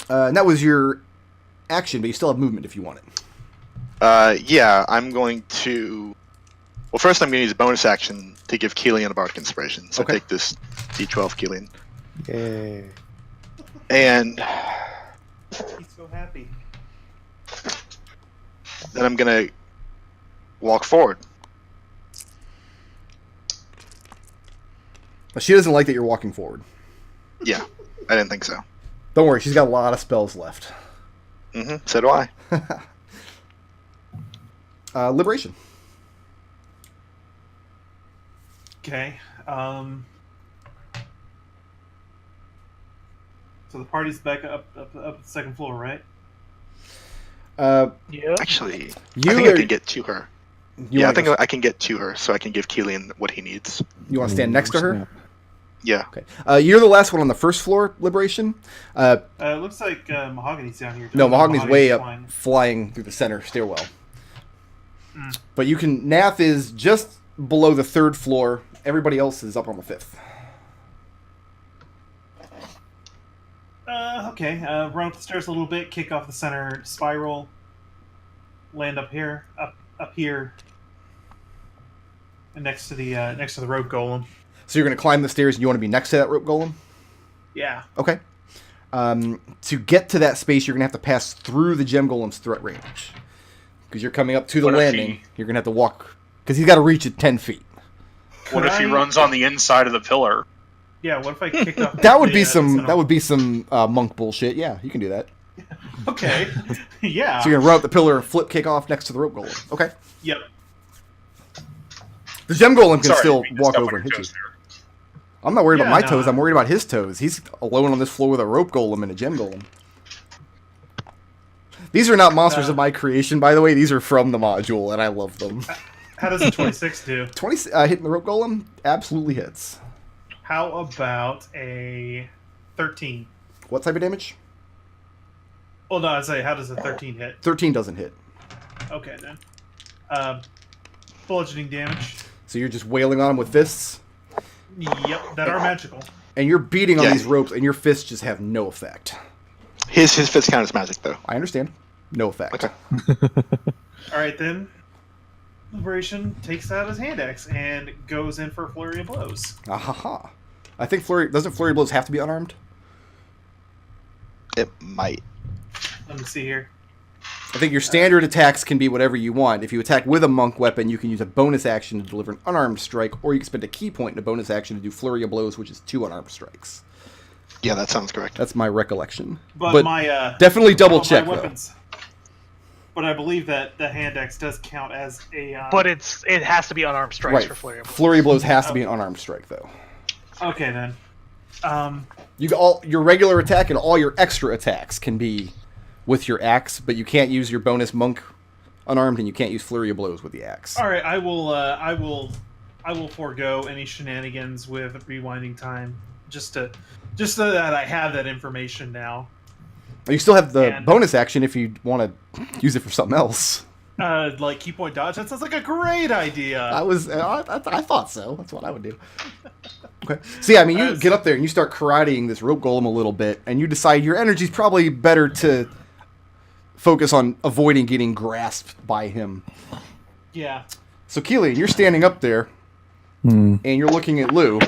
And that was your action, but you still have movement if you want it. Yeah, I'm going to... Well, first I'm going to use a bonus action to give Kelian a Bardic Inspiration. So Okay. take this D12, Kelian. Yay. And He's so happy. then I'm going to walk forward. She doesn't like that you're walking forward. Yeah, I didn't think so. Don't worry, she's got a lot of spells left. So do I. Liberation. Okay. So the party's back up the second floor, right? Yeah. Actually, You I think are- I can get to her. You Yeah, I wanna think go- I can get to her, so I can give Kelian what he needs. You want to stand next to her? Snap. Yeah. Okay. You're the last one on the first floor, Liberation. It looks like Mahogany's down here. No, Mahogany's way up, flying. flying through the center stairwell. But you can... Nath is just below the third floor. Everybody else is up on the fifth. Okay. Run up the stairs a little bit, kick off the center spiral, land up here, up here, and next to the rope golem. So you're going to climb the stairs and you want to be next to that rope golem? Yeah. Okay. To get to that space, you're going to have to pass through the gem golem's threat range. Because you're coming up to the What if landing. he- You're going to have to walk... Because he's got to reach it 10 feet. What if he runs on the inside of the pillar? Yeah. What if I kicked off? That would be the some... center? That would be some monk bullshit. Yeah, you can do that. Okay. Yeah. So you're going to run up the pillar and flip kick off next to the rope golem. Okay. Yep. The gem golem can Sorry, still you can walk step over on and your hit you. toes there. I'm not worried about Yeah, my no, toes. I'm worried about his toes. He's alone on this floor with a rope golem and a gem golem. These are not monsters of my creation, by the way. These are from the module, and I love them. How does a 26 do? 20 hitting the rope golem absolutely hits. How about a 13? What type of damage? Well, no, I'd say how does a 13 hit? 13 doesn't hit. Okay then. Bludgeoning damage. So you're just wailing on him with fists, Yep, that are magical. and you're beating on Yeah. these ropes, and your fists just have no effect. His fist count as magic, though. I understand. No effect. Okay. All right then. Liberation takes out his hand axe and goes in for a flurry of blows. Ahaha. I think doesn't flurry blows have to be unarmed? It might. Let me see here. I think your standard attacks can be whatever you want. If you attack with a monk weapon, you can use a bonus action to deliver an unarmed strike, or you can spend a key point in a bonus action to do flurry of blows, which is 2 unarmed strikes. Yeah, that sounds correct. That's my recollection. But my definitely double check, my though. weapons. But I believe that the hand axe does count as a. But it has to be unarmed strikes Right. for flurry. Flurry of blows has to be an unarmed strike, though. Okay then. Your regular attack and all your extra attacks can be with your axe, but you can't use your bonus monk unarmed, and you can't use flurry of blows with the axe. All right, I will forego any shenanigans with rewinding time, just so that I have that information now. You still have the And- bonus action if you want to use it for something else. Like key point dodge. That sounds like a great idea. I thought so. That's what I would do. Okay. So yeah, I mean, you get up there and you start karateing this rope golem a little bit, and you decide your energy's probably better to focus on avoiding getting grasped by him. Yeah. So Kelian, you're standing up there, and you're looking at Lou,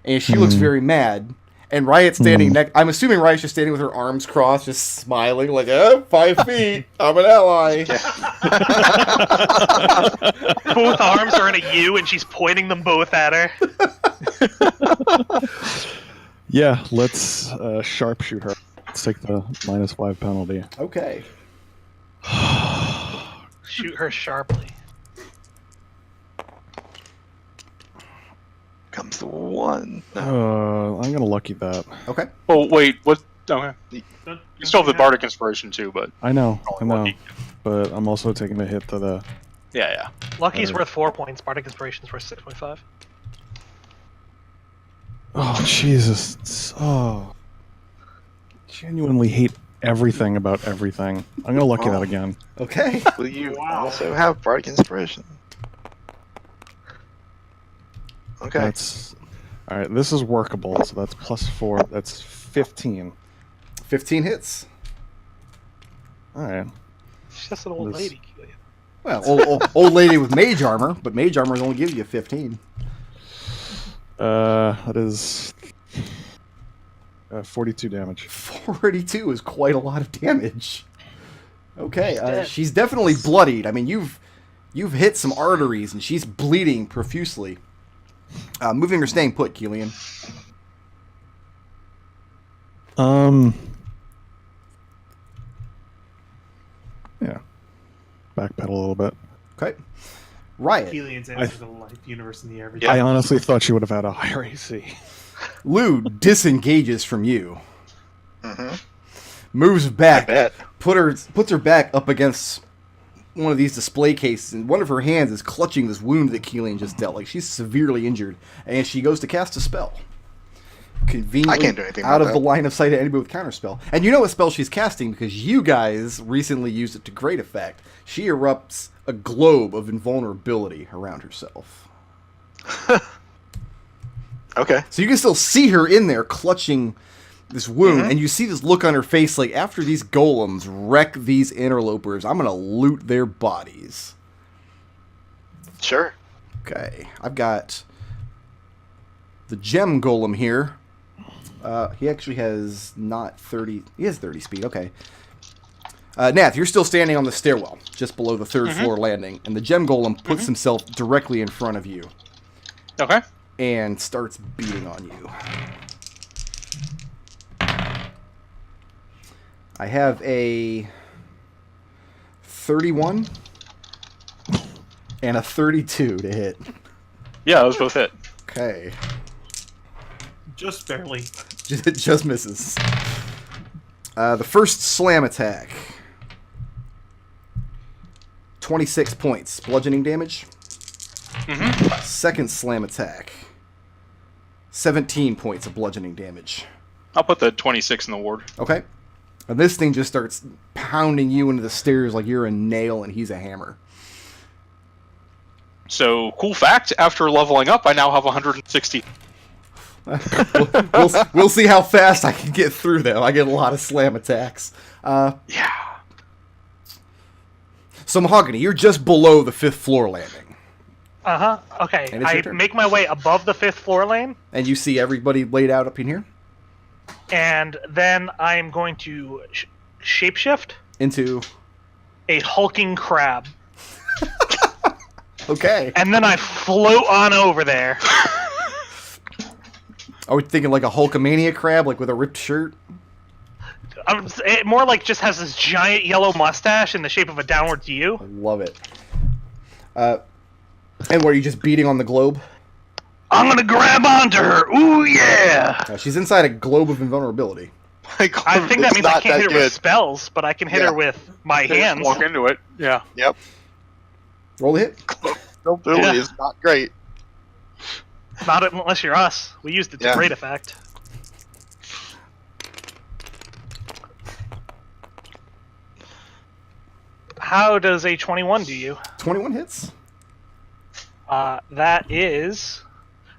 and she looks very mad. And Riot's standing next. I'm assuming Riot's just standing with her arms crossed, just smiling, like, 5 feet. I'm an ally. Both arms are in a U, and she's pointing them both at her. Yeah, let's sharpshoot her. Let's take the -5 penalty. Okay. Shoot her sharply. Comes the 1. I'm gonna lucky that. Okay. Oh, wait, what? Okay. Don't You still have the have- Bardic Inspiration, too, but... I know, Lucky. but I'm also taking the hit to the. Yeah. Lucky's worth 4 points. Bardic Inspiration's worth 6.5. Oh Jesus! Oh, genuinely hate everything about everything. I'm gonna lucky that again. Okay. Will you Wow. also have Bardic Inspiration? Okay. That's all right. This is workable. So that's +4. That's 15. 15 hits. All right. She's just an old This- lady. Kelian. Well, old lady with mage armor, but mage armor only gives you 15. That is 42 damage. 42 is quite a lot of damage. Okay, dead. she's definitely bloodied. I mean, you've hit some arteries, and she's bleeding profusely. Moving or staying put, Kelian? Yeah. Backpedal a little bit. Okay. Riot. Kelian's answer to the life, universe, and the everything. I honestly thought she would have had a higher AC. Lou disengages from you. Mm-hmm. Moves I back. bet. Puts her back up against one of these display cases, and one of her hands is clutching this wound that Kelian just dealt. Like, she's severely injured, and she goes to cast a spell. Conveniently I can't do anything out about of the that. line of sight of anybody with counterspell. And you know what spell she's casting because you guys recently used it to great effect. She erupts a globe of invulnerability around herself. Okay. So you can still see her in there clutching this wound, and you see this look on her face like, after these golems wreck these interlopers, I'm going to loot their bodies. Sure. Okay, I've got the gem golem here. He actually has not 30... He has 30 speed, okay. Nath, you're still standing on the stairwell, just below the third floor landing, and the gem golem puts himself directly in front of you Okay. and starts beating on you. I have a 31 and a 32 to hit. Yeah, those both hit. Okay. Just barely. It just misses. The first slam attack. 26 points. Bludgeoning damage. Second slam attack. 17 points of bludgeoning damage. I'll put the 26 in the ward. Okay. And this thing just starts pounding you into the stairs like you're a nail and he's a hammer. So, cool fact, after leveling up, I now have 160. We'll see how fast I can get through them. I get a lot of slam attacks. Yeah. So, Mahogany, you're just below the 5th floor landing. Okay, And it's your I turn. make my way above the 5th floor lane, And you see everybody laid out up in here? and then I'm going to shapeshift Into... a hulking crab. Okay. And then I float on over there. Are we thinking like a Hulkamania crab, like with a ripped shirt? It more like just has this giant yellow mustache in the shape of a downward U. I love it. And what, are you just beating on the globe? I'm gonna grab onto her. Ooh yeah! She's inside a globe of invulnerability. I think that means I can't hit her with spells, but I can hit Yeah. her with my hands. Walk into it. Yeah. Yep. Roll a hit. Ability Yeah. is not great. Not unless you're us. We used it to Yeah. great effect. How does a 21 do you? 21 hits. That is...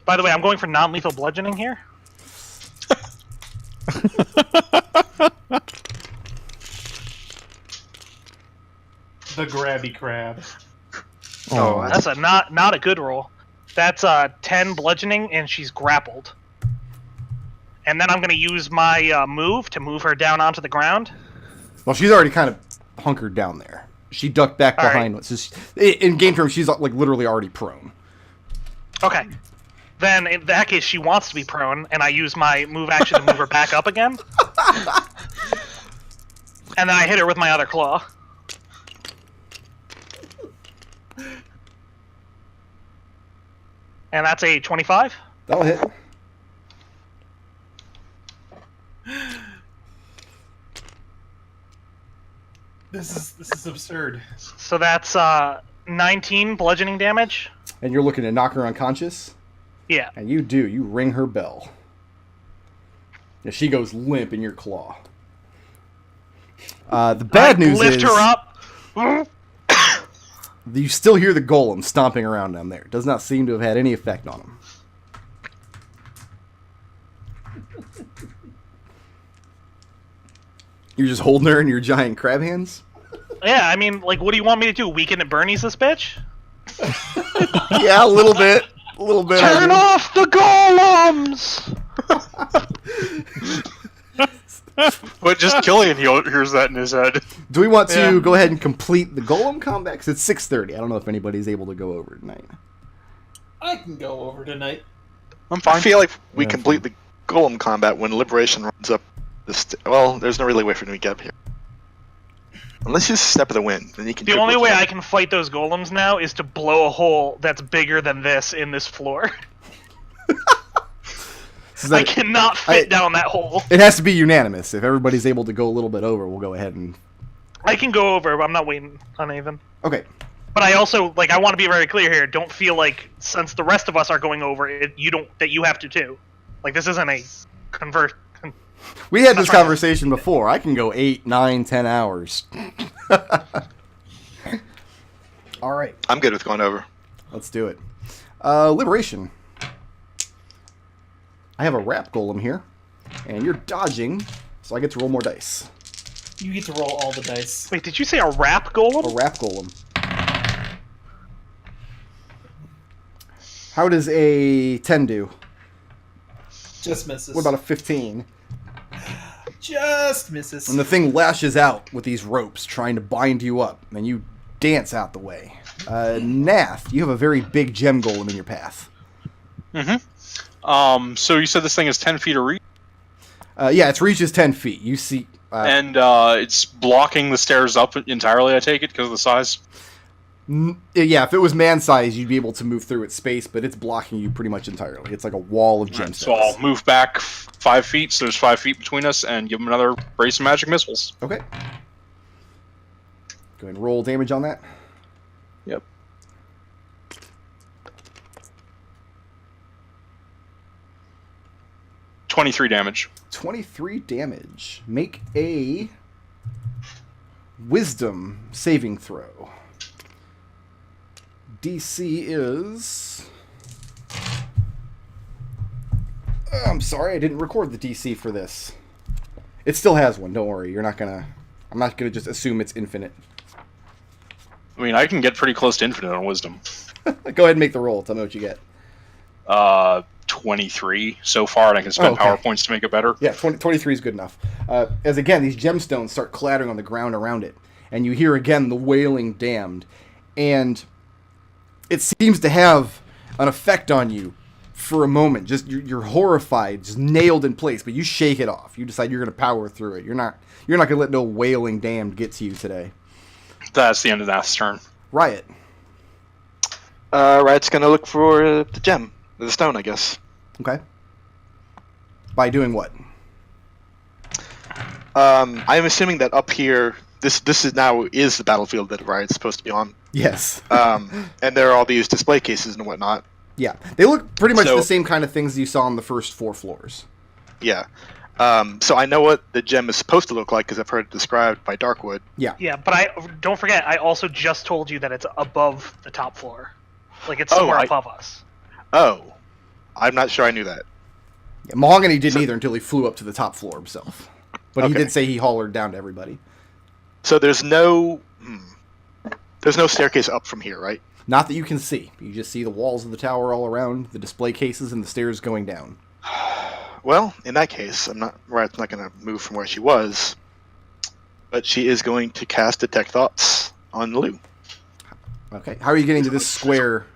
By the way, I'm going for non-lethal bludgeoning here. The grabby crab. Oh, That's a not a good roll. That's 10 bludgeoning, and she's grappled. And then I'm going to use my move to move her down onto the ground. Well, she's already kind of hunkered down there. She ducked back All right. behind. So in game terms, she's like literally already prone. Okay. Then in that case, she wants to be prone, and I use my move action to move her back up again. And then I hit her with my other claw. And that's a 25. That'll hit. This is absurd. So that's 19 bludgeoning damage. And you're looking to knock her unconscious. Yeah. And you do. You ring her bell. And she goes limp in your claw. The bad news lift is her up. you still hear the golem stomping around down there. It does not seem to have had any effect on him. You're just holding her in your giant crab hands? Yeah, I mean, like, what do you want me to do? Weekend at Bernie's this bitch? Yeah, a little bit. A little bit. Turn off the golems! But just Kelian hears that in his head. Do we want to Yeah. go ahead and complete the golem combat? Because it's 6:30. I don't know if anybody's able to go over tonight. I can go over tonight. I'm fine. I feel like we Yeah, complete the golem combat when Liberation runs up the well, there's no really way for him to get up here. Unless you step of the wind, then you can. The only way I can fight those golems now is to blow a hole that's bigger than this in this floor. So I that- cannot fit down that hole. It has to be unanimous. If everybody's able to go a little bit over, we'll go ahead and... I can go over, but I'm not waiting on anything. Okay. But I also, like, I want to be very clear here. Don't feel like, since the rest of us are going over, that you have to too. Like, this isn't a convert. We had this That's right. conversation before. I can go 8, 9, 10 hours. All right. I'm good with going over. Let's do it. Liberation. I have a wrap golem here, and you're dodging, so I get to roll more dice. You get to roll all the dice. Wait, did you say a rap golem? A wrap golem. How does a 10 do? Just misses. What about a 15? Just misses. And the thing lashes out with these ropes, trying to bind you up, and you dance out the way. Nath, you have a very big gem golem in your path. So you said this thing is 10 feet of reach, Yeah, its reach is 10 feet. You see... and it's blocking the stairs up entirely, I take it, because of the size? Yeah, if it was man-sized, you'd be able to move through its space, but it's blocking you pretty much entirely. It's like a wall of gemstones. So I'll move back 5 feet, so there's 5 feet between us, and give him another brace of magic missiles. Okay. Go ahead and roll damage on that. Yep. $23 damage. 23 damage. Make a wisdom saving throw. DC is... I'm sorry, I didn't record the DC for this. It still has one, don't worry. You're not gonna... I'm not gonna just assume it's infinite. I mean, I can get pretty close to infinite on wisdom. Go ahead and make the roll. Tell me what you get. 23 so far, and I can spend okay. power points to make it better. Yeah, 23 is good enough. As again, these gemstones start clattering on the ground around it, and you hear again the wailing damned, and it seems to have an effect on you for a moment. Just you're horrified, just nailed in place, but you shake it off. You decide you're going to power through it. You're not going to let no wailing damned get to you today. That's the end of Nath's turn. Riot. Riot's gonna look for the gem, the stone, I guess. Okay. By doing what? I'm assuming that up here, this is the battlefield that Riot's supposed to be on. Yes. And there are all these display cases and whatnot. Yeah. They look pretty much So- the same kind of things you saw on the first 4 floors. Yeah. So I know what the gem is supposed to look like because I've heard it described by Darkwood. Yeah. Yeah, but don't forget, I also just told you that it's above the top floor. Like, it's somewhere above us. Oh, I'm not sure I knew that. Yeah, Mahogany didn't either until he flew up to the top floor himself. But he Okay. did say he hollered down to everybody. So there's no staircase up from here, right? Not that you can see. You just see the walls of the tower all around, the display cases, and the stairs going down. Well, in that case, Riot's not going to move from where she was, but she is going to cast Detect Thoughts on Lou. Okay. How are you getting to this square?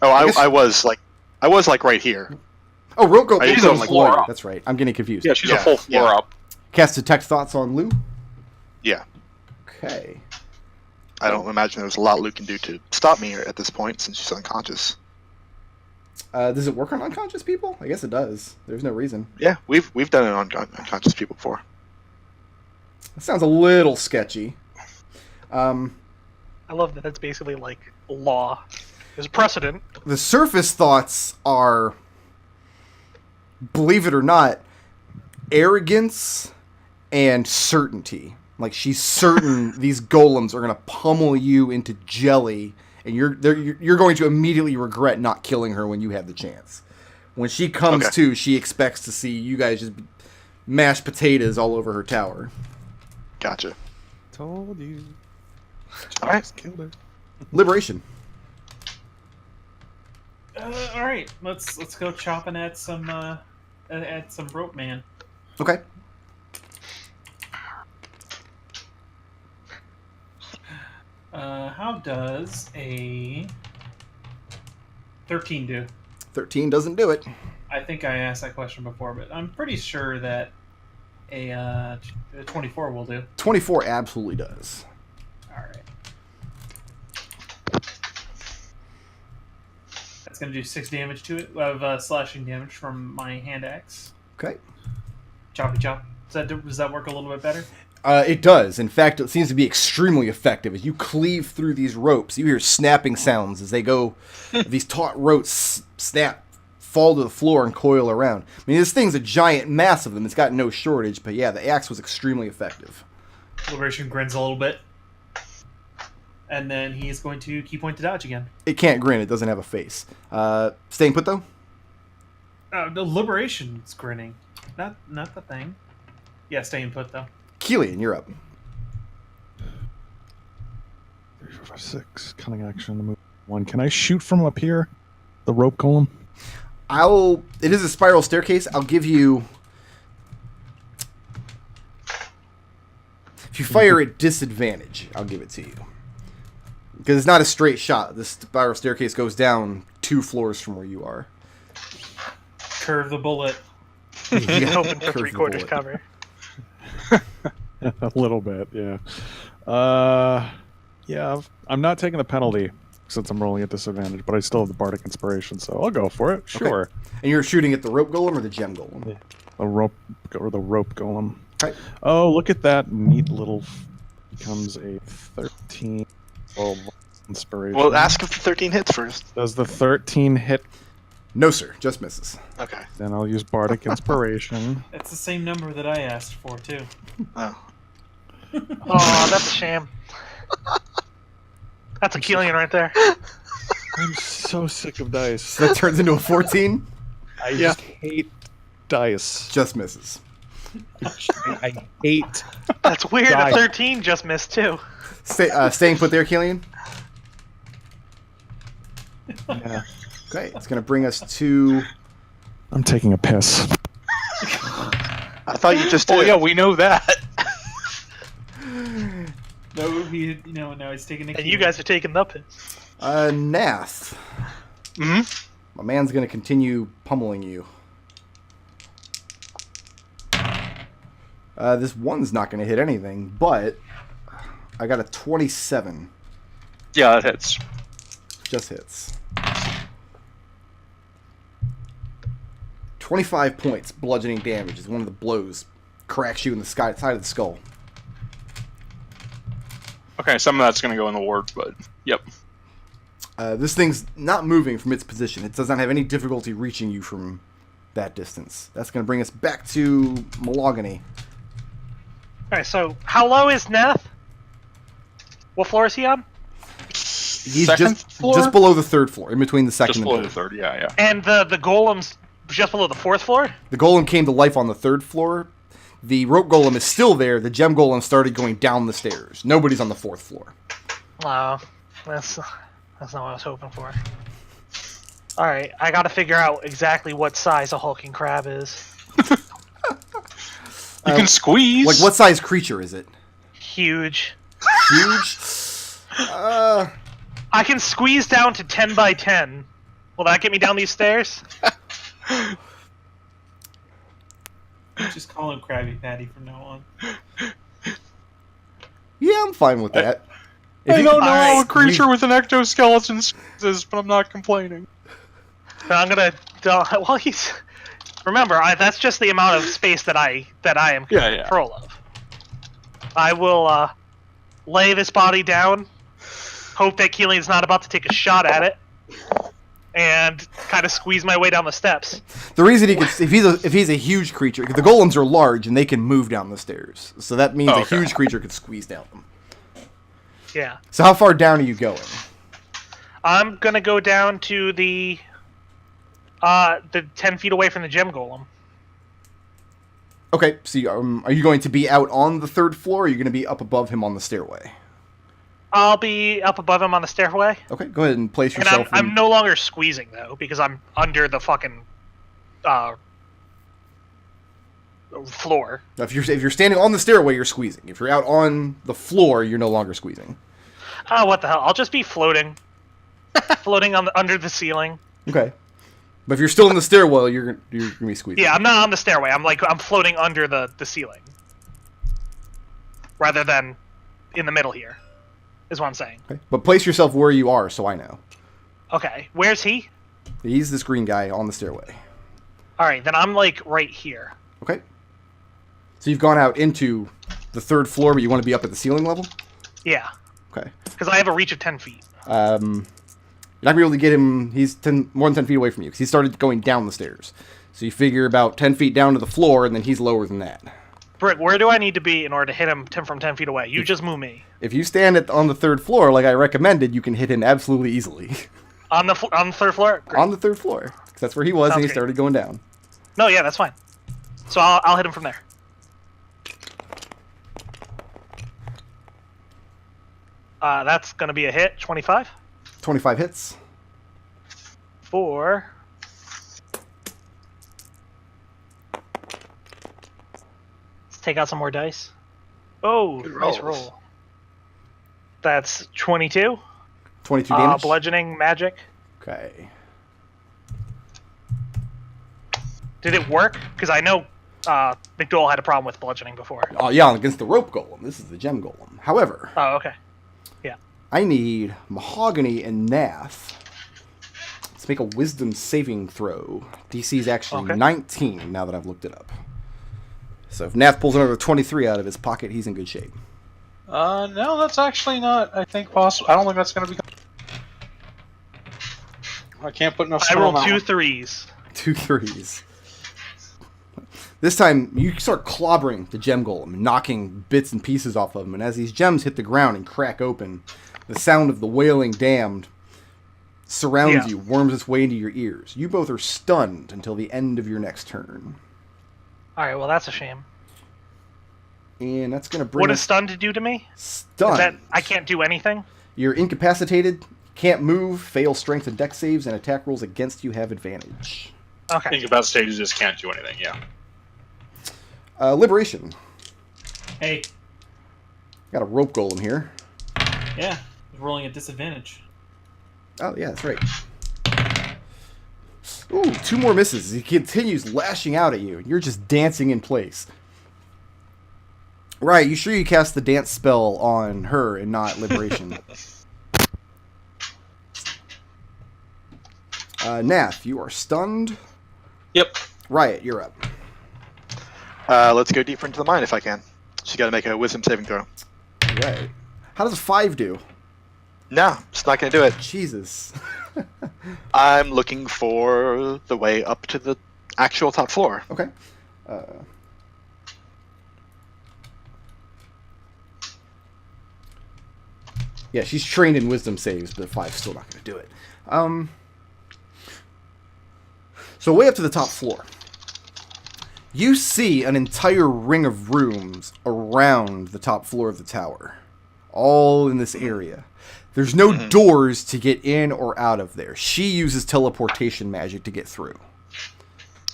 Oh, guess- I was like right here. Oh, Roko. I- She's on a the floor Floor. up. That's right. I'm getting confused. Yeah, she's Yeah, a full floor yeah. up. Cast Detect Thoughts on Lou. Yeah. Okay. I don't imagine there's a lot Lou can do to stop me at this point since she's unconscious. Does it work on unconscious people? I guess it does. There's no reason. Yeah, we've done it on unconscious people before. That sounds a little sketchy. I love that that's basically like law. There's a precedent. The surface thoughts are, believe it or not, arrogance and certainty. Like, she's certain these golems are going to pummel you into jelly, and you're going to immediately regret not killing her when you have the chance. When she comes Okay. to, she expects to see you guys just mashed potatoes all over her tower. Gotcha. Told you. All right. Just killed her. Liberation. All right, let's go chopping at some rope man. Okay. How does a 13 do? 13 doesn't do it. I think I asked that question before, but I'm pretty sure that a 24 will do. 24 absolutely does. All right. That's going to do 6 damage to it of slashing damage from my hand axe. Okay. Choppy chop. Does that work a little bit better? It does. In fact, it seems to be extremely effective. As you cleave through these ropes, you hear snapping sounds as they go. These taut ropes snap, fall to the floor, and coil around. I mean, this thing's a giant mass of them. It's got no shortage, but yeah, the axe was extremely effective. Liberation grins a little bit. And then he's going to key point to dodge again. It can't grin. It doesn't have a face. Staying put, though? The Liberation's grinning. Not the thing. Yeah, staying put, though. Kelian, you're up. 3, 4, 5, 6. Cunning action. Move 1. Can I shoot from up here? The rope golem? It is a spiral staircase. I'll give you... If you fire at disadvantage, I'll give it to you. Because it's not a straight shot. This spiral staircase goes down 2 floors from where you are. Curve the bullet. Hoping for Curve the 3/4 bullet. cover. A little bit, yeah. Yeah, I'm not taking the penalty since I'm rolling at disadvantage, but I still have the Bardic Inspiration, so I'll go for it. Sure. Okay. And you're shooting at the rope golem or the gem golem? Yeah. The rope golem. Okay. Oh, look at that neat little. Becomes a 13. Well, inspiration. Well, ask if the 13 hits first. Does the 13 hit? No, sir. Just misses. Okay. Then I'll use Bardic Inspiration. That's the same number that I asked for, too. Oh. Oh, that's a shame. That's a Kelian right there. I'm so sick of dice. So that turns into a 14? I just hate dice. Just misses. I hate. That's weird. Die. A 13 just missed too. Staying put there, Kelian? Yeah. Okay, it's going to bring us to... I'm taking a piss. I thought you just did. Oh yeah, we know that. No, he's taking a And you guys are taking the piss. Nath. Hmm. My man's going to continue pummeling you. This one's not going to hit anything, but I got a 27. Yeah, that hits. Just hits. 25 points bludgeoning damage as one of the blows cracks you in the side of the skull. Okay, some of that's gonna go in the ward, but yep. This thing's not moving from its position. It does not have any difficulty reaching you from that distance. That's going to bring us back to Mahogany. Alright, so how low is Nath? What floor is he on? He's Second floor? just below the 3rd floor, in between the 2nd Just and below 3rd. the third. Yeah. And the golem's just below the 4th floor? The golem came to life on the 3rd floor. The rope golem is still there. The gem golem started going down the stairs. Nobody's on the 4th floor. Wow. That's not what I was hoping for. Alright, I gotta figure out exactly what size a hulking crab is. You can squeeze. Like, what size creature is it? Huge. Huge? I can squeeze down to 10 by 10. Will that get me down these stairs? Just call him Krabby Patty from now on. Yeah, I'm fine with that. I don't know how a Alright. creature with an ectoskeleton squeezes, but I'm not complaining. So I'm gonna. Well, he's. Remember, that's just the amount of space that I am in Yeah. control of. I will lay this body down, hope that Kelian's not about to take a shot at it, and kind of squeeze my way down the steps. The reason he could, if he's a huge creature, the golems are large and they can move down the stairs, so that means Okay. a huge creature could squeeze down them. Yeah. So how far down are you going? I'm gonna go down to the 10 feet away from the gem golem. Okay, so are you going to be out on the 3rd floor, or are you going to be up above him on the stairway? I'll be up above him on the stairway. Okay, go ahead and place And yourself I'm no longer squeezing, though, because I'm under the fucking floor. Now, if you're standing on the stairway, you're squeezing. If you're out on the floor, you're no longer squeezing. Oh, what the hell? I'll just be floating. Floating under the ceiling. Okay. But if you're still in the stairwell, you're gonna be squeezing. Yeah, I'm not on the stairway. I'm floating under the ceiling. Rather than in the middle here, is what I'm saying. Okay. But place yourself where you are, so I know. Okay, where's he? He's this green guy on the stairway. Alright, then I'm like right here. Okay. So you've gone out into the 3rd floor, but you want to be up at the ceiling level? Yeah. Okay. Because I have a reach of 10 feet. You're not going to be able to get him. He's more than 10 feet away from you because he started going down the stairs. So you figure about 10 feet down to the floor, and then he's lower than that. Brick, where do I need to be in order to hit him from 10 feet away? You just move me. If you stand on the 3rd floor, like I recommended, you can hit him absolutely easily. On the 3rd floor? Great. On the 3rd floor. Because that's where he was, Sounds and he great. started going down. No, yeah, that's fine. So I'll hit him from there. That's going to be a hit, 25. 25 hits. For... Let's take out some more dice. Oh, Good nice rolls. roll. That's 22. 22 damage. Bludgeoning magic. Okay. Did it work? Because I know McDohl had a problem with bludgeoning before. Oh, yeah, against the rope golem. This is the gem golem. However, Oh, okay. I need Mahogany and Nath. Let's make a wisdom saving throw. DC is actually Okay. 19 now that I've looked it up. So if Nath pulls another 23 out of his pocket, he's in good shape. No, that's actually not, I think, possible. I don't think that's going to be... I can't put enough I spell on rolled that 2 one. 3s. 2 threes. This time, you start clobbering the gem golem, knocking bits and pieces off of him, and as these gems hit the ground and crack open, the sound of the wailing damned surrounds you, worms its way into your ears. You both are stunned until the end of your next turn. Alright, well, that's a shame. And that's going to bring What does us stunned do to me? stunned. That I can't do anything? You're incapacitated, can't move, fail strength and dex saves, and attack rolls against you have advantage. Okay. Incapacitated just can't do anything, yeah. Liberation. Hey, Got a rope golem here. yeah, rolling at disadvantage. Oh, yeah, that's right. Ooh, 2 more misses. He continues lashing out at you, and you're just dancing in place. Right, you sure you cast the dance spell on her and not Liberation? Nath, you are stunned. Yep. Riot, you're up. Let's go deeper into the mine if I can. She's got to make a wisdom saving throw. Right. How does a 5 do? No, it's not going to do it. Jesus. I'm looking for the way up to the actual top floor. Okay. Yeah, she's trained in wisdom saves, but 5's still not going to do it. So way up to the top floor. You see an entire ring of rooms around the top floor of the tower. All in this area. There's no doors to get in or out of there. She uses teleportation magic to get through.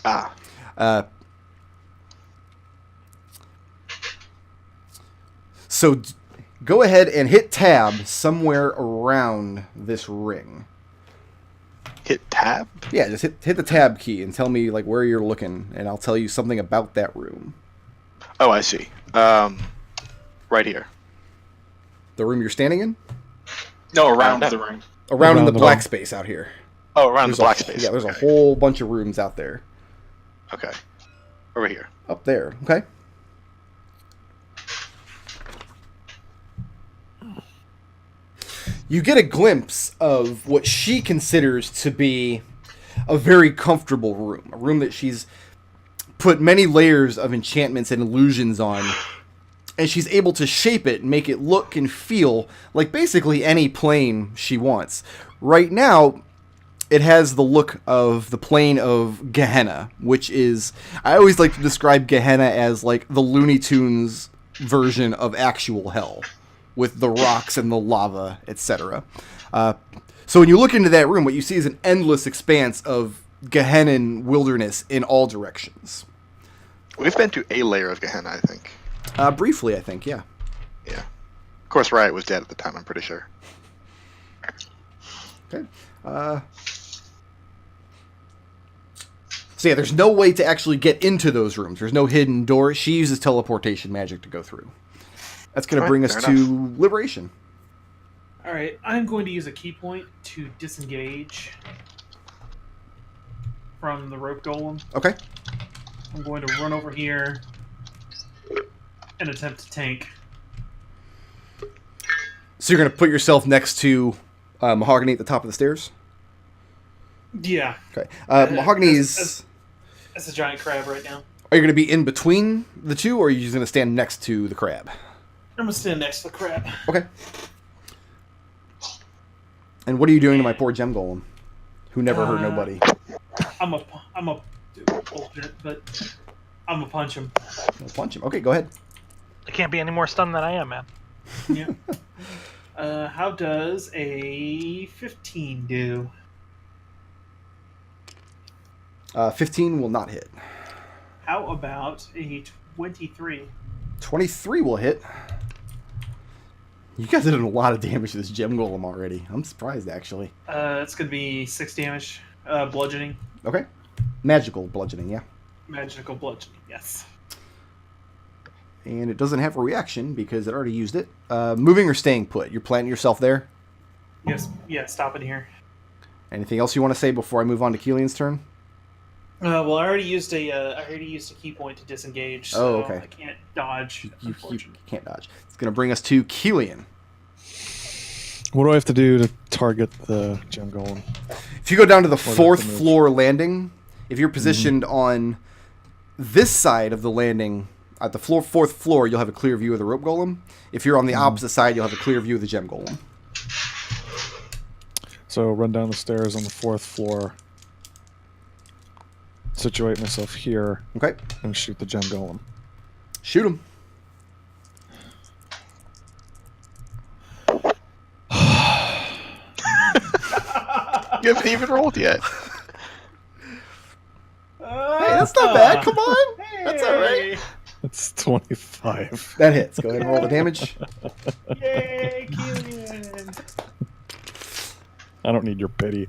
Ah. So go ahead and hit tab somewhere around this ring. Hit tab? Yeah, just hit the tab key and tell me like where you're looking, and I'll tell you something about that room. Oh, I see. Right here. The room you're standing in? No, around no. the ring. Around in the the black room. space out here. Oh, around There's the black a, space. Yeah, there's a Okay. whole bunch of rooms out there. Okay. Over here. Up there, okay? You get a glimpse of what she considers to be a very comfortable room. A room that she's put many layers of enchantments and illusions on. And she's able to shape it and make it look and feel like basically any plane she wants. Right now, it has the look of the plane of Gehenna, which is, I always like to describe Gehenna as like the Looney Tunes version of actual hell, with the rocks and the lava, etc. So when you look into that room, what you see is an endless expanse of Gehennan wilderness in all directions. We've been to a layer of Gehenna, I think. Briefly, I think, yeah. Yeah. Of course, Riot was dead at the time, I'm pretty sure. Okay. So yeah, there's no way to actually get into those rooms. There's no hidden door. She uses teleportation magic to go through. That's going to bring us to Liberation. All right, I'm going to use a key point to disengage from the rope golem. Okay. I'm going to run over here and attempt to tank. So you're going to put yourself next to Mahogany at the top of the stairs? Yeah. Okay. Mahogany is... That's a giant crab right now. Are you going to be in between the two, or are you just going to stand next to the crab? I'm going to stand next to the crab. Okay. And what are you doing to my poor gem golem, who never hurt nobody? I'm a bullshit, but I'm gonna punch him. You'll punch him. Okay, go ahead. I can't be any more stunned than I am, man. Yeah. How does a 15 do? 15 will not hit. How about a 23? 23 will hit. You guys have done a lot of damage to this gem golem already. I'm surprised, actually. It's gonna be 6 damage. Bludgeoning. Okay. Magical bludgeoning, yeah. Magical bludgeoning, yes. And it doesn't have a reaction because it already used it. Moving or staying put? You're planting yourself there? Yes. Yeah. Stop it here. Anything else you want to say before I move on to Kelian's turn? Well, I already used a key point to disengage. So Oh, okay. I can't dodge. You can't dodge. It's going to bring us to Kelian. What do I have to do to target the gem golem? If you go down to the Or fourth the move. floor landing, if you're positioned on this side of the landing, at the fourth floor, you'll have a clear view of the rope golem. If you're on the opposite side, you'll have a clear view of the gem golem. So run down the stairs on the 4th floor, situate myself here, Okay? and shoot the gem golem. Shoot him. You haven't even rolled yet. Hey, that's not bad. Come on. That's all right. It's 25. That hits. Go ahead and roll the damage. Yay, Kelian! I don't need your pity.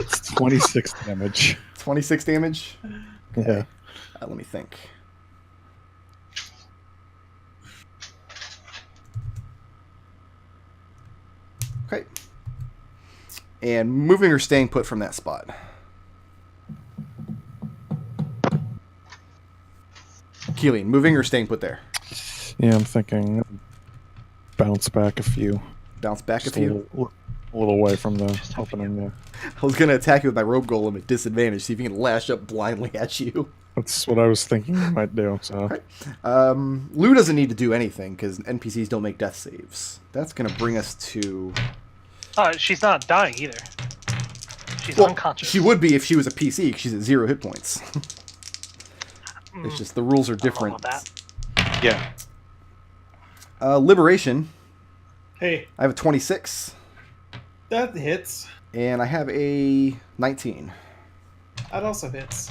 It's 26 damage. 26 damage. Yeah. Let me think. Okay. And moving or staying put from that spot. Kelian, moving or staying put there? Yeah, I'm thinking bounce back a few. Bounce back Just a few. a little away from the opening, yeah. I was going to attack you with my rope golem at disadvantage, see if he can lash up blindly at you. That's what I was thinking you might do, so... Okay. Lou doesn't need to do anything because NPCs don't make death saves. That's going to bring us to... She's not dying either. She's Well, unconscious. she would be if she was a PC. 'Cause she's at 0 hit points. It's just the rules are I don't know different. about that. Yeah. Liberation. Hey, I have a 26. that hits. And I have a 19. That also hits.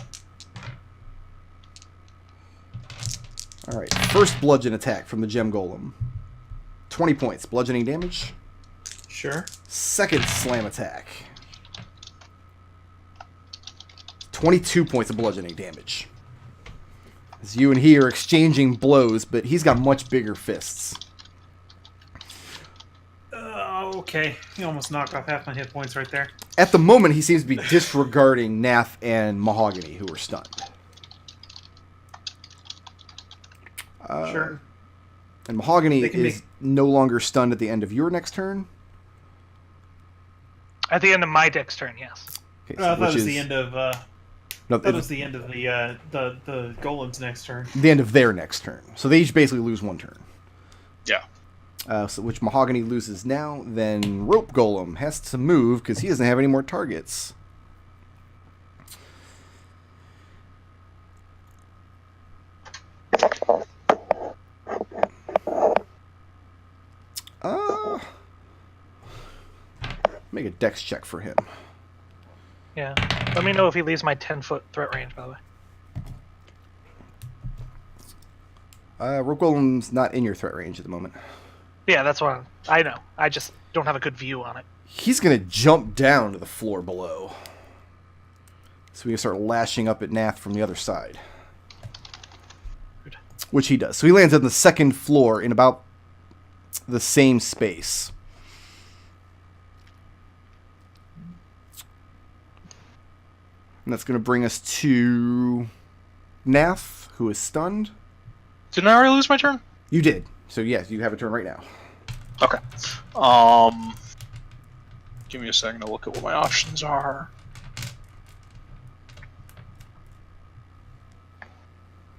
Alright, first bludgeon attack from the gem golem. 20 points, bludgeoning damage. Sure. Second slam attack. 22 points of bludgeoning damage. As you and he are exchanging blows, but he's got much bigger fists. Okay. He almost knocked off half my hit points right there. At the moment, he seems to be disregarding Nath and Mahogany, who are stunned. Sure. And Mahogany They can is no longer stunned at the end of your next turn. At the end of my deck's turn, yes. Okay, I thought it which was is the end of. no, That was the end of the golem's next turn. the end of their next turn. So they each basically lose one turn. Yeah. which Mahogany loses now. Then Rope Golem has to move because he doesn't have any more targets. Make a dex check for him. Yeah. Let me know if he leaves my 10-foot threat range, by the way. Rope Golem's not in your threat range at the moment. Yeah, that's what I know. I just don't have a good view on it. He's going to jump down to the floor below. So we can start lashing up at Nath from the other side. Good. Which he does. So he lands on the second floor in about the same space. And that's going to bring us to Nath, who is stunned. Didn't I already lose my turn? You did. So yes, you have a turn right now. Okay. Give me a second to look at what my options are.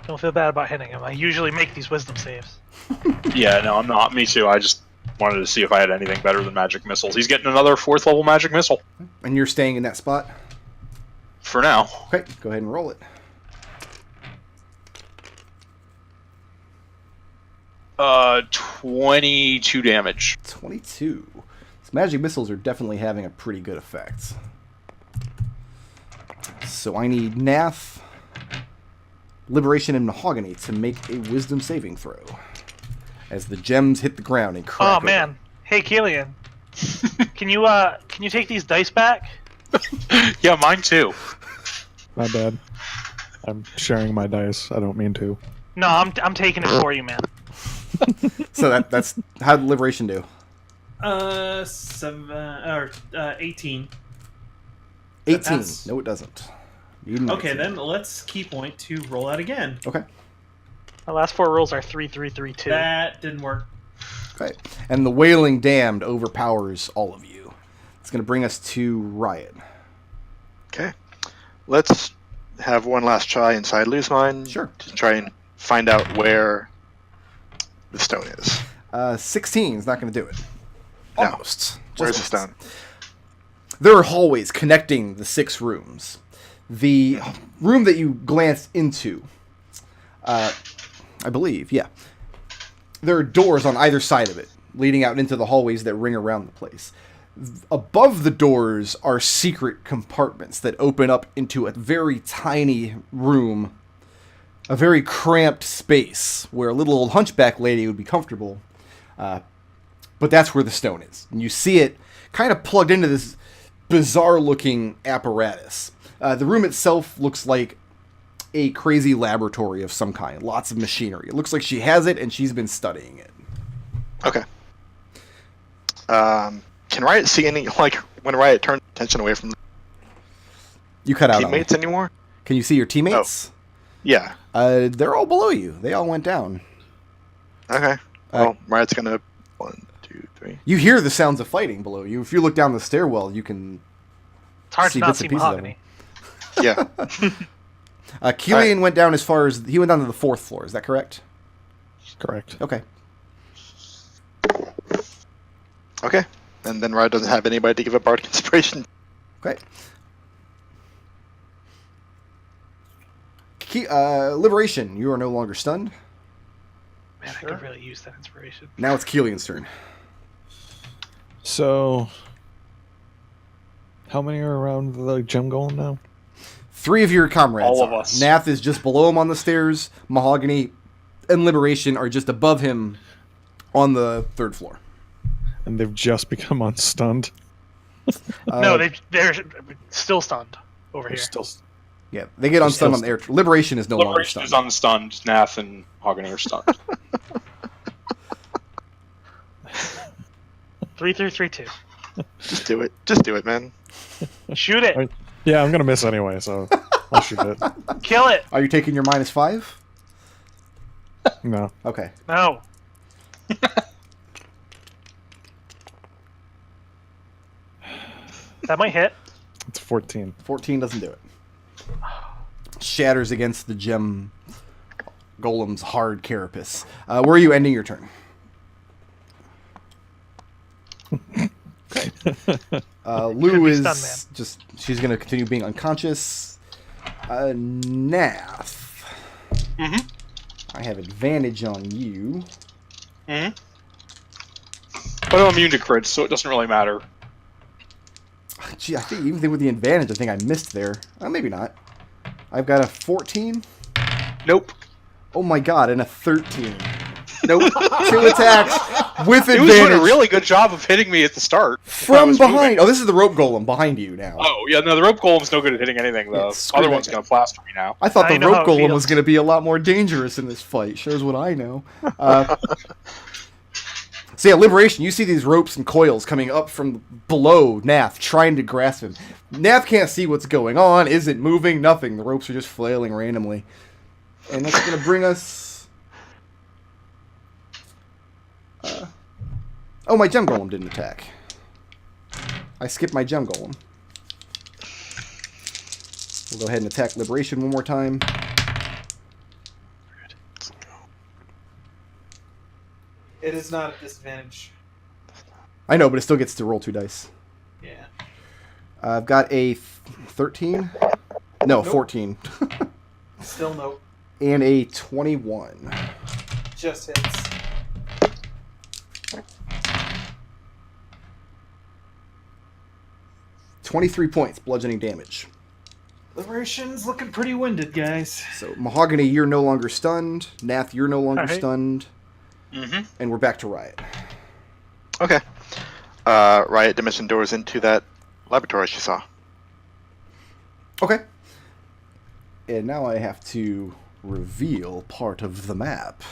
Don't feel bad about hitting him. I usually make these wisdom saves. Yeah, no, I'm not. Me too. I just wanted to see if I had anything better than magic missiles. He's getting another 4th level magic missile. And you're staying in that spot? For now. Okay, go ahead and roll it. 22 damage. 22. So magic missiles are definitely having a pretty good effect. So I need Nath, Liberation, and Mahogany to make a wisdom saving throw. As the gems hit the ground and crack. Oh open. man. Hey Kelian. Can you take these dice back? Yeah, mine too. My bad. I'm sharing my dice. I don't mean to. No, I'm taking it for you, man. So that's how did Liberation do? 18. 18. That's- No, it doesn't. You didn't Okay, succeed. then let's key point to roll out again. Okay. My last 4 rolls are 3, 3, 3, 2. That didn't work. Okay. And the Wailing Damned overpowers all of you. It's going to bring us to Riot. Okay. Let's have one last try inside Lose Mine. Sure. To try and find out where the stone is. 16 is not going to do it. No. Almost. Where's the Just stone? There are hallways connecting the 6 rooms. The room that you glanced into, I believe, yeah. There are doors on either side of it, leading out into the hallways that ring around the place. Above the doors are secret compartments that open up into a very tiny room, a very cramped space where a little old hunchback lady would be comfortable. But that's where the stone is. And you see it kind of plugged into this bizarre-looking apparatus. The room itself looks like a crazy laboratory of some kind. Lots of machinery. It looks like she has it, and she's been studying it. Okay. Can Riot see any, like, when Riot turned attention away from the You cut out on me. teammates anymore? Can you see your teammates? Yeah. They're all below you. They all went down. Okay. Well, Riot's gonna 1, 2, 3. You hear the sounds of fighting below you. If you look down the stairwell, you can It's hard see to not bits see and pieces of Mahogany. Yeah. Kelian went down as far as... He went down to the 4th floor. Is that correct? Correct. Okay. Okay. And then Riot doesn't have anybody to give a Bardic Inspiration. Okay. Liberation. You are no longer stunned. Man, I could really use that inspiration. Now it's Kelian's turn. So, how many are around the gem golem now? 3 of your comrades. All of are. us. Nath is just below him on the stairs. Mahogany and Liberation are just above him on the 3rd floor. And they've just become unstunned. No, they're still stunned over They're here. still. Yeah, they get unstunned on the air. Liberation is no longer Liberation stunned. is unstunned. Nath and Mahogany are stunned. 3, 3, 3, 2. Just do it. Just do it, man. Shoot it. Yeah, I'm gonna miss anyway, so I'll shoot it. Kill it. Are you taking your -5? No. Okay. No. That might hit. It's 14. 14 doesn't do it. Shatters against the gem golem's hard carapace. Where are you ending your turn? Lou Could be is stunned, man. she's going to continue being unconscious. Nath. Mm-hmm. I have advantage on you. Mm-hmm. But I'm immune to crits, so it doesn't really matter. Gee, I think even with the advantage, I think I missed there. Maybe not. I've got a 14. Nope. Oh my god, and a 13. Nope. 2 attacks with It was doing advantage a really good job of hitting me at the start. when I from was behind. moving. Oh, this is the rope golem behind you now. Oh, yeah, no, the rope golem's no good at hitting anything, though. Yeah, screw Other that one's guy. going to plaster me now. I thought I the know how rope it golem feels. was going to be a lot more dangerous in this fight. Shows what I know. So yeah, Liberation, you see these ropes and coils coming up from below Nath, trying to grasp him. Nath can't see what's going on, isn't moving, nothing. The ropes are just flailing randomly. And that's going to bring us... Oh, my gem golem didn't attack. I skipped my gem golem. We'll go ahead and attack Liberation one more time. It is not a disadvantage. I know, but it still gets to roll 2 dice. Yeah. I've got a 13. No, Nope. 14. Still nope. And a 21. Just hits. $23 points bludgeoning damage. Liberation's looking pretty winded, guys. So, Mahogany, you're no longer stunned. Nath, you're no longer Alright. stunned. Mm-hmm. And we're back to Riot. Okay. Riot dimension doors into that laboratory she saw. Okay. And now I have to reveal part of the map.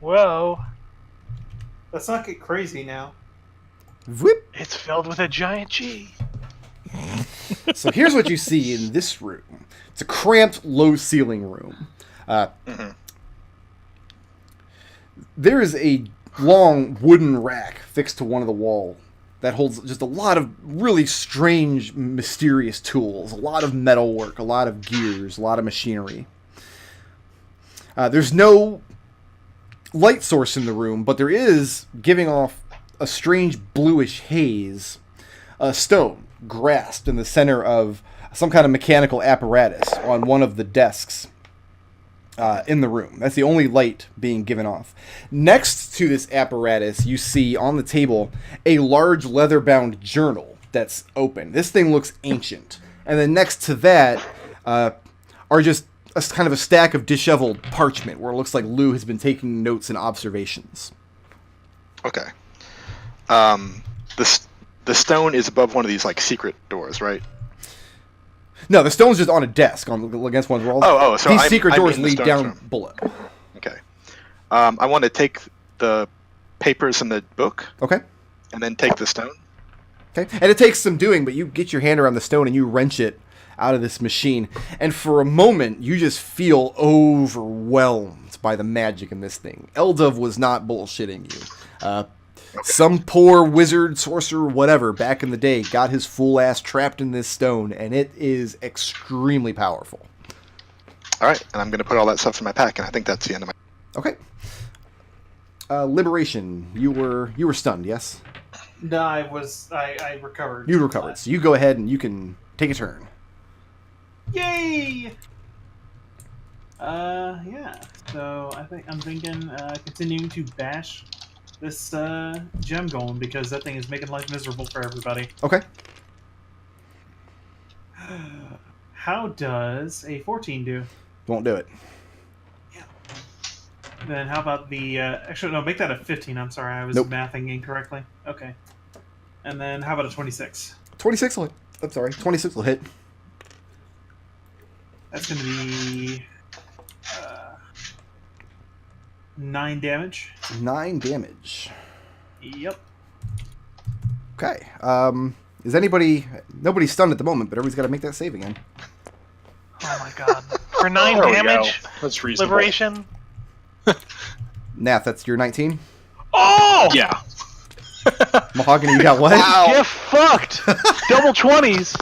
Whoa. Let's not get crazy now. Whip. It's filled with a giant G. So here's what you see in this room. It's a cramped, low-ceiling room. There is a long wooden rack fixed to one of the wall that holds just a lot of really strange, mysterious tools. A lot of metalwork, a lot of gears, a lot of machinery. There's no light source in the room, but there is, giving off a strange bluish haze, a stone grasped in the center of some kind of mechanical apparatus on one of the desks in the room. That's the only light being given off. Next to this apparatus, you see on the table a large leather-bound journal that's open. This thing looks ancient. And then next to that are just a kind of a stack of disheveled parchment where it looks like Lou has been taking notes and observations. Okay. The stone is above one of these like secret doors, right? No, the stone's just on a desk against one of the walls. Oh, so these I'm- secret I'm doors in the lead stone's down room. below. Okay. I want to take the papers in the book Okay. and then take the stone. Okay. And it takes some doing, but you get your hand around the stone and you wrench it out of this machine. And for a moment, you just feel overwhelmed by the magic in this thing. Eldov was not bullshitting you. Some poor wizard, sorcerer, whatever, back in the day, got his fool ass trapped in this stone, and it is extremely powerful. All right, and I'm going to put all that stuff in my pack, and I think that's the end of my... Okay. Liberation, you were stunned, yes? No, I recovered. You recovered, so you go ahead and you can take a turn. Yay! Yeah. So I'm thinking continuing to bash this gem golem because that thing is making life miserable for everybody. Okay. How does a 14 do? Won't do it. Then how about the actually no, make that a 15. I'm sorry, I was Nope. mathing incorrectly. Okay. And then how about a 26? 26 will hit. I'm sorry, 26 will hit. That's going to be 9 damage. 9 damage. Yep. Okay. Is nobody's stunned at the moment, but everybody's got to make that save again. Oh my god. For 9 There we damage, go. That's reasonable. liberation. Nath, that's your 19. Oh! Yeah. Mahogany, you got what? Wow! Get fucked! Double 20s!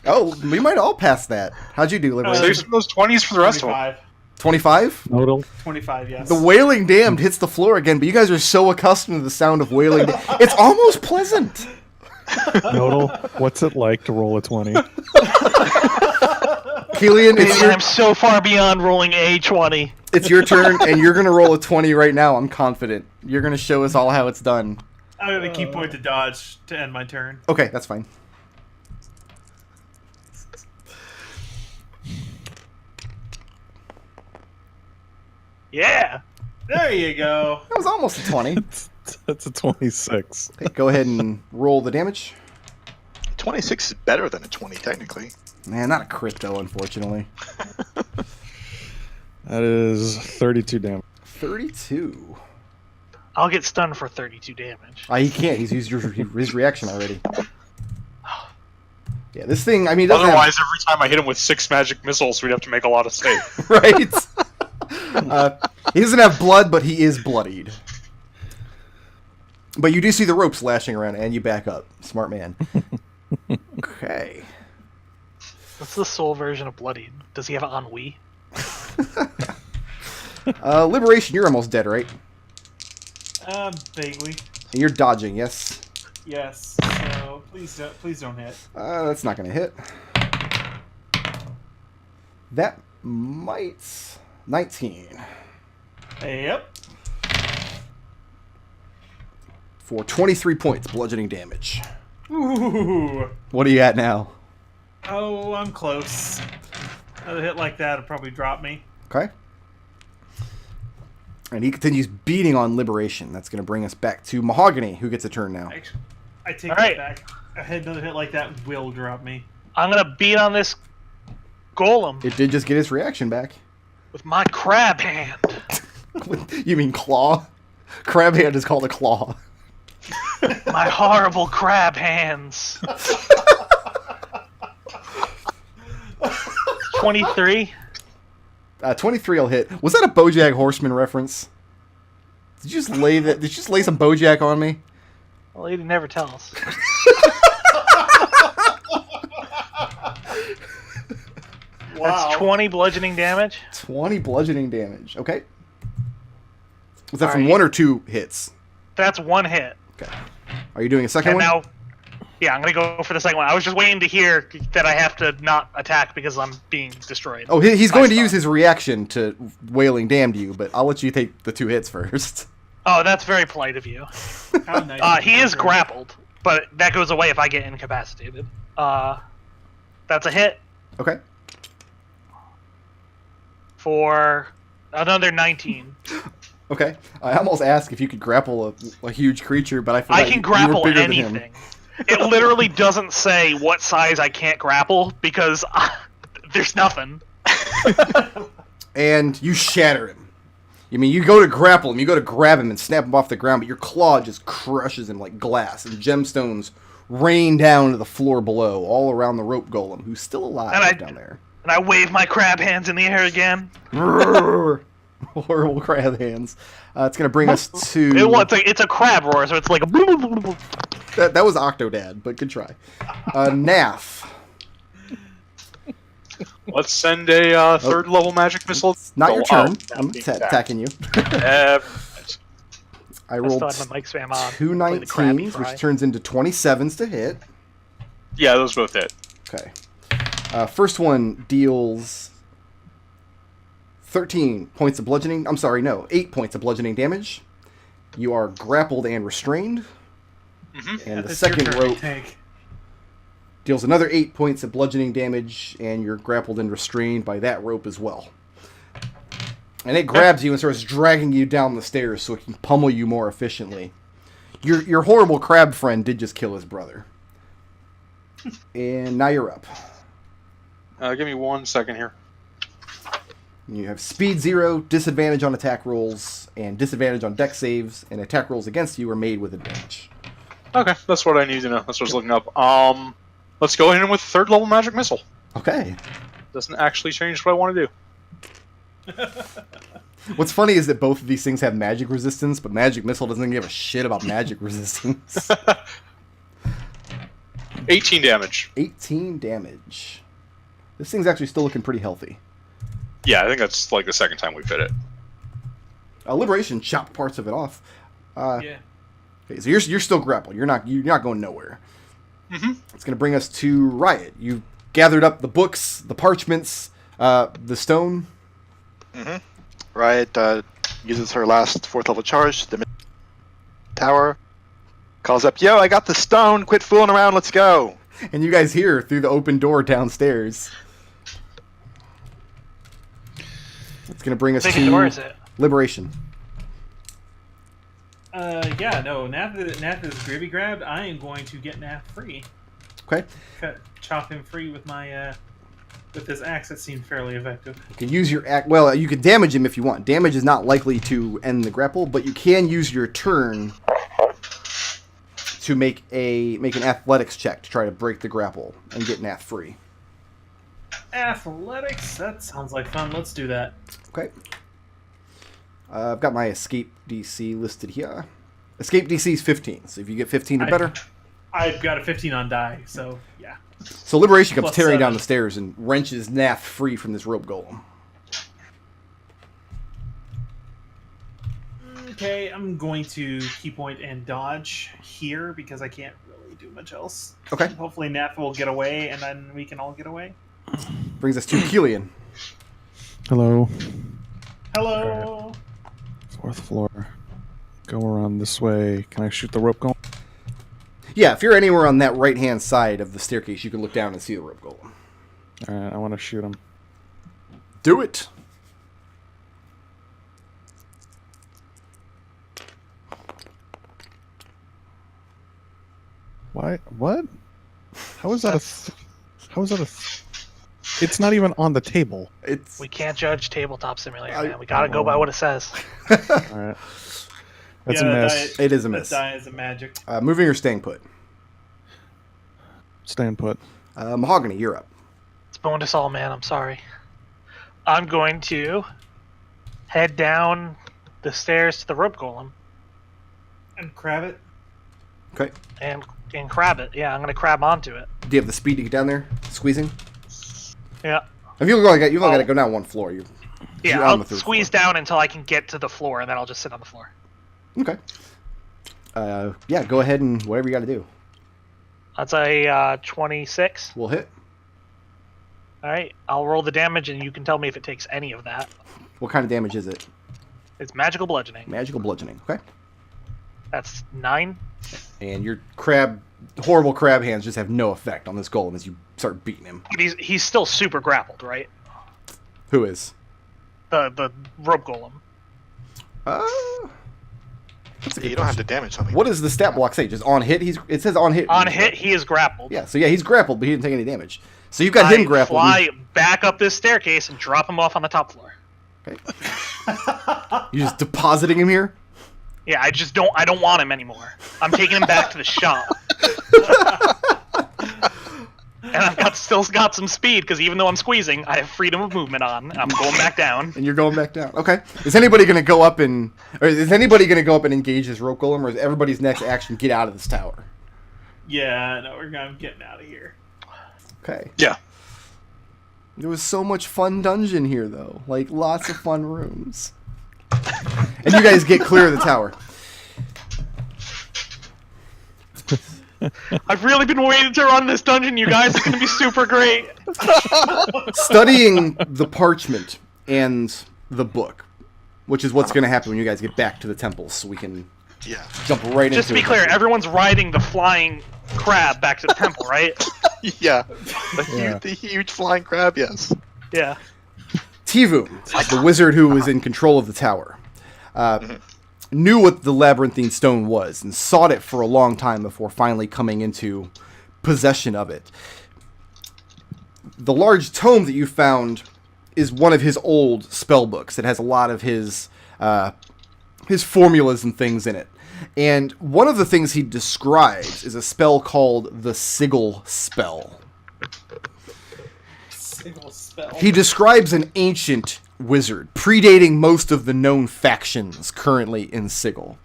Oh, we might all pass that. How'd you do, Liberation? There's those 20s for the rest of them. 25. 25? Nodal. 25, yes. The Wailing Damned hits the floor again, but you guys are so accustomed to the sound of Wailing it's almost pleasant. Nodal, what's it like to roll a 20? Kelian, it's I'm so far beyond rolling a 20. it's your turn, and you're going to roll a 20 right now. I'm confident. You're going to show us all how it's done. I'm going to key point to dodge to end my turn. Okay, that's fine. Yeah. There you go. That was almost a 20. That's a 26. Okay, go ahead and roll the damage. 26 is better than a 20, technically. Man, not a crit, though, unfortunately. That is 32 damage. 32. I'll get stunned for 32 damage. He can't. He's used his reaction already. Yeah, this thing, I mean, it doesn't Otherwise, every time I hit him with 6 magic missiles, we'd have to make a lot of saves. have, right? He doesn't have blood, but he is bloodied. But you do see the ropes lashing around, and you back up. Smart man. Okay. What's the soul version of Bloodied? Does he have ennui? Liberation, you're almost dead, right? Vaguely. And you're dodging, yes? Yes. So please don't hit. That's not going to hit. That might... 19. Yep. For 23 points, bludgeoning damage. Ooh. What are you at now? Oh, I'm close. Another hit like that would probably drop me. Okay. And he continues beating on Liberation. That's going to bring us back to Mahogany, who gets a turn now. Actually, I take All that right. back. Another hit like that will drop me. I'm gonna beat on this golem It did just get his reaction back. with my crab hand. You mean claw? Crab hand is called a claw. My horrible crab hands. 23. 23 will hit. Was that a BoJack Horseman reference? Did you just lay that? Did you just lay some BoJack on me? The lady never tells. That's 20 bludgeoning damage. 20 bludgeoning damage. Okay. Was that from Alright. 1 or 2 hits? That's one hit. Okay. Are you doing a second And one? now, yeah, I'm gonna go for the second one. I was just waiting to hear that I have to not attack because I'm being destroyed. Oh, he's by going to stuff. use his reaction to Wailing Damned you, but I'll let you take the 2 hits first. Oh, that's very polite of you. How nice. He is grappled, but that goes away if I get incapacitated. That's a hit Okay. for another 19. Okay. I almost asked if you could grapple a huge creature, but I forgot I can you were grapple bigger than him. anything. It literally doesn't say what size I can't grapple because there's nothing. And you shatter him. I mean, you go to grapple him, you go to grab him and snap him off the ground, but your claw just crushes him like glass, and gemstones rain down to the floor below, all around the rope golem, who's still alive And down there. And I wave my crab hands in the air again. Horrible crab hands. It's going to bring us to... It's a crab roar, so it's like a... That was Octodad, but good try. Nath. Let's send a third level magic missile. Not your turn. Oh, I'm being attacked. attacking you. Uh, I I rolled still have my mic spam on. 2 Play the Krabby 19s, Fry. which turns into 27s to hit. yeah, those both hit. Okay. First one deals 13 points of bludgeoning. I'm sorry, no, 8 points of bludgeoning damage. You are grappled and restrained. Mm-hmm. And the It's your second turn, rope Tank. deals another 8 points of bludgeoning damage, and you're grappled and restrained by that rope as well. And it grabs you and starts dragging you down the stairs so it can pummel you more efficiently. Your horrible crab friend did just kill his brother. And now you're up. Give me 1 second here. You have speed 0, disadvantage on attack rolls, and disadvantage on dex saves, and attack rolls against you are made with advantage. Okay, that's what I need to know. That's what I was looking up. Let's go ahead with third level magic missile. Okay. Doesn't actually change what I want to do. What's funny is that both of these things have magic resistance, but Magic Missile doesn't give a shit about magic resistance. 18 damage. 18 damage. This thing's actually still looking pretty healthy. Yeah, I think that's like the second time we've hit it. Liberation chopped parts of it off. Yeah. Okay, so you're still grappled. You're not going nowhere. Mm-hmm. It's going to bring us to Riot. You gathered up the books, the parchments, the stone. Mm-hmm. Riot uses her last 4th level charge. The tower calls up, "Yo, I got the stone. Quit fooling around. Let's go." And you guys hear through the open door downstairs. It's going to bring us Big to door is it? Liberation. Yeah, no, Nath is gravy grabbed. I am going to get Nath free. Okay. Chop him free with my with his axe. That seemed fairly effective. You can use your axe. Well, you can damage him if you want. Damage is not likely to end the grapple, but you can use your turn to make an athletics check to try to break the grapple and get Nath free. Athletics? That sounds like fun. Let's do that. Okay. I've got my escape DC listed here. Escape DC is 15, so if you get 15 or better. I've got a 15 on die, so yeah. So Liberation comes Plus tearing 7. down the stairs and wrenches Nath free from this rope golem. Okay, I'm going to key point and dodge here because I can't really do much else. Okay. Hopefully Nath will get away, and then we can all get away. Brings us to Kelian. Hello. Hello. 4th floor. Go around this way. Can I shoot the rope golem? Yeah, if you're anywhere on that right-hand side of the staircase, you can look down and see the rope golem. Alright, I want to shoot him. Do it. Why? What? How is that how is that it's not even on the table. It's We can't judge tabletop simulator, man. We gotta go by what it says. Alright. That's a miss. It is a miss. That die is a magic. Moving or staying put? Staying put. Mahogany, you're up. It's bonus all, man. I'm sorry. I'm going to head down the stairs to the rope golem And crab it. Okay. and crab it. Yeah, I'm gonna crab onto it. Do you have the speed to get down there? Squeezing? Yeah. If you've only got to go down one floor. You're Yeah, on I'll the third squeeze floor. down until I can get to the floor, and then I'll just sit on the floor. Okay. Yeah, go ahead and whatever you got to do. That's a 26. We'll hit. All right, I'll roll the damage, and you can tell me if it takes any of that. What kind of damage is it? It's magical bludgeoning. Magical bludgeoning. Okay. That's 9. And your horrible crab hands just have no effect on this golem as you start beating him. But he's still super grappled, right? Who is? The rope golem. That's a You good don't have question. to damage something. What does the stat block say? Just on hit? It says on hit. On hit, he is grappled. Yeah, so yeah, he's grappled, but he didn't take any damage. So you've got him grappled. Fly back up this staircase and drop him off on the top floor. Okay. You're just depositing him here? Yeah, I don't want him anymore. I'm taking him back to the shop. And I've still got some speed, because even though I'm squeezing, I have freedom of movement on. I'm going back down. And you're going back down. Okay. Is anybody going to go up and engage this rope golem, or is everybody's next action get out of this tower? Yeah, no, I'm getting out of here. Okay. Yeah. There was so much fun dungeon here, though. Like, lots of fun rooms. And you guys get clear of the tower. I've really been waiting to run this dungeon, you guys. It's going to be super great. Studying the parchment and the book, which is what's going to happen when you guys get back to the temples, so we can jump right into it. Just to be clear, everyone's riding the flying crab back to the temple, right? Yeah. The huge flying crab, yes. Yeah. Tivu, the wizard who was in control of the tower, knew what the labyrinthine stone was and sought it for a long time before finally coming into possession of it. The large tome that you found is one of his old spell books. It has a lot of his formulas and things in it. And one of the things he describes is a spell called the Sigil Spell. Single spell. He describes an ancient wizard, predating most of the known factions currently in Sigil,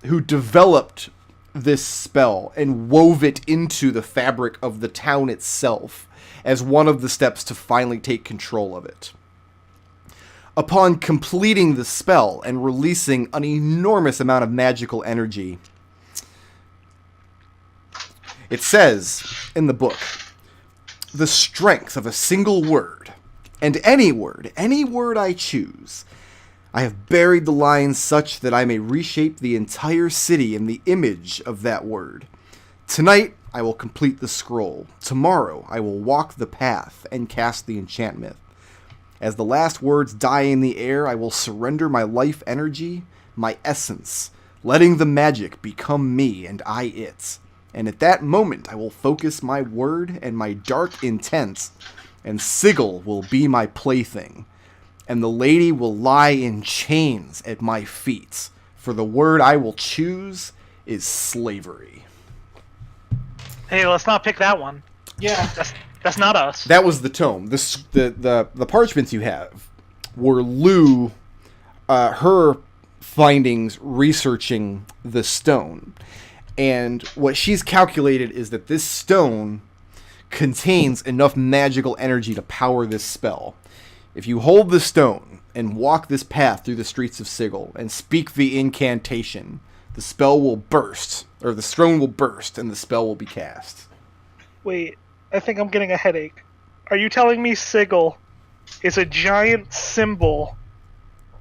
who developed this spell and wove it into the fabric of the town itself as one of the steps to finally take control of it. Upon completing the spell and releasing an enormous amount of magical energy, it says in the book, the strength of a single word, and any word I choose, I have buried the lines such that I may reshape the entire city in the image of that word. Tonight, I will complete the scroll. Tomorrow, I will walk the path and cast the enchantment. As the last words die in the air, I will surrender my life energy, my essence, letting the magic become me and I it. And at that moment, I will focus my word and my dark intent, and Sigil will be my plaything, and the lady will lie in chains at my feet, for the word I will choose is slavery. Hey, let's not pick that one. Yeah. That's not us. That was the tome. The parchments you have were Lou, her findings researching the stone. And what she's calculated is that this stone contains enough magical energy to power this spell. If you hold the stone and walk this path through the streets of Sigil and speak the incantation, the spell will burst, or the stone will burst, and the spell will be cast. Wait, I think I'm getting a headache. Are you telling me Sigil is a giant symbol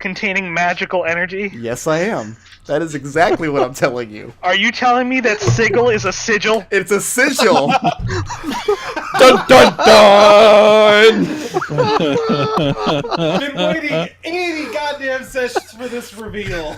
containing magical energy? Yes, I am. That is exactly what I'm telling you. Are you telling me that Sigil is a sigil? It's a sigil. Dun dun dun. Been waiting 80 goddamn sessions for this reveal.